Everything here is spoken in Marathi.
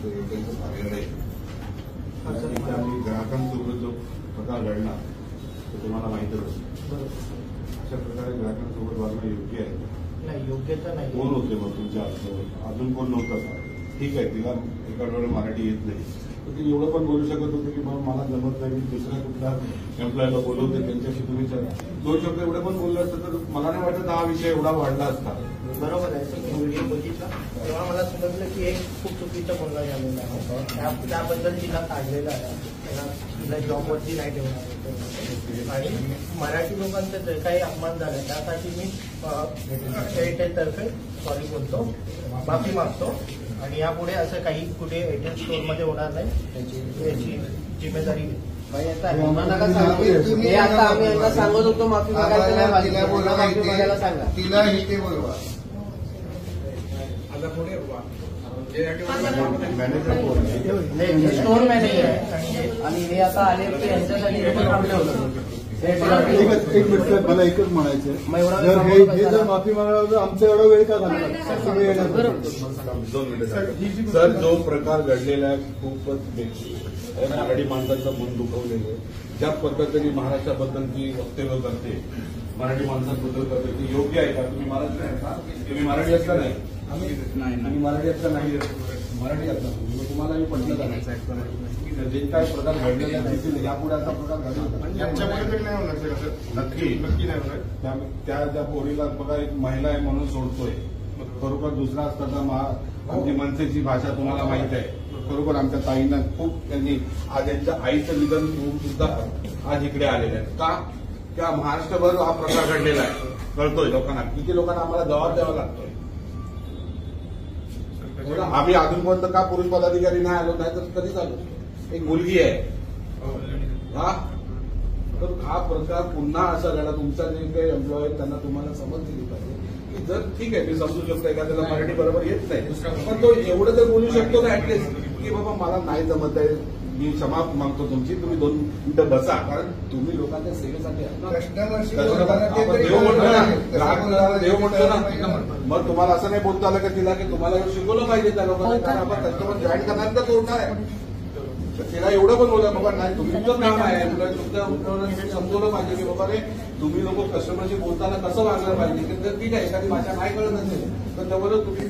त्यांचं कार्यालय आणि ग्राहकांसोबत जो प्रकार घडला तो तुम्हाला माहितच असतो. अशा प्रकारे ग्राहकांसोबत वागणं योग्य आहे? नाही, योग्यता नाही. कोण होते मग तुमच्या अजून कोण नव्हतं का? ठीक आहे, तिला एका वेळेला मराठी येत नाही, तर ती एवढं पण बोलू शकत होते की मला जमत नाही, दुसऱ्या कुठल्या एम्प्लॉयला बोलवते त्यांच्याशी तुम्ही दोन शब्द एवढे पण बोलले असतं तर मला नाही वाटत हा विषय एवढा वाढला असता. बरोबर आहे. व्हिडिओ बघितला तेव्हा मला समजलं की एक खूप चुकीचं बोलणं झालेलं आहे. त्याबद्दल तिला काढलेलं आहे, तिला जॉबवरती नाही ठेवणार होतं. आणि मराठी लोकांचं जे काही अपमान झालं त्यासाठी मी एअरटेलतर्फे सॉरी बोलतो, माफी मागतो. आणि यापुढे असं काही कुठे एअरटेल स्टोअरमध्ये होणार नाही याची जिम्मेदारी आता आम्ही यांना सांगत होतो माफी मागायला सांगा, तिला इथे बोलवा. स्टोर मॅनेजर आहे आणि हे आता आले की यांच्यासाठी थांबले होते. एक मिनिट, मला एकच म्हणायचं, हे जर माफी मागायला आमचा एवढा वेळ का घालणार? 2 मिनिटं सर, जो प्रकार घडलेला आहे खूपच मराठी माणसाचं मन दुखवलेलं आहे. ज्या पद्धतीने महाराष्ट्राबद्दलची वक्तव्य करते, मराठी माणसांबद्दल करते, ती योग्य आहे का? तुम्ही मराठी आहे का? तुम्ही मराठी असला नाही, आम्ही मराठी असला नाही, मराठी असला तुम्हाला मी पटलं जाणार. जे काही प्रकार घडलेले दिसतील यापुढे असा प्रकार घडला नक्की नाही होणार. त्या पोरीला बघा, एक महिला आहे म्हणून सोडतोय, खरोखर दुसरा असता तर आमची मनसेची भाषा तुम्हाला माहित आहे. खरोखर आमच्या ताईंना खूप त्यांनी आज यांच्या आईचं निधन होऊन सुद्धा आज इकडे आलेले आहेत. का? त्या महाराष्ट्रभर हा प्रकार घडलेला आहे, कळतोय लोकांना. किती लोकांना आम्हाला जबाब द्यावा लागतोय. आम्ही अजूनपर्यंत का पुरुष पदाधिकारी नाही आलो नाही तर कधीच आलो. एक मुलगी आहे तर हा प्रकार पुन्हा असा घडला. तुमचा जे काही एम्प्लॉय त्यांना तुम्हाला समज दिली पाहिजे की जर ठीक आहे मी समजू शकतो एखाद्याला मराठी बरोबर येत नाही, पण तो एवढं तर बोलू शकतो ना ऍटलिस्ट की बाबा मला नाही जमत आहे, मी क्षमा मागतो तुमची, तुम्ही 2 मिनिटं बसा. कारण तुम्ही लोकांच्या सेवेसाठी देव म्हणतो ना, मग तुम्हाला असं नाही बोलता आलं का तिला की तुम्हाला शिकवलं पाहिजे त्या लोकांना, कारण आपण कस्टमर जॉईन करणार तर तोडणार आहे. तिला एवढं पण बोला बाबा नाही तुमचं काम आहे, तुमच्या समजवलं पाहिजे की बाबा रे तुम्ही लोक कस्टमरशी बोलताना कसं वागलं पाहिजे. ठीक आहे, एखादी भाषा नाही कळत असेल तर त्याबरोबर तुम्ही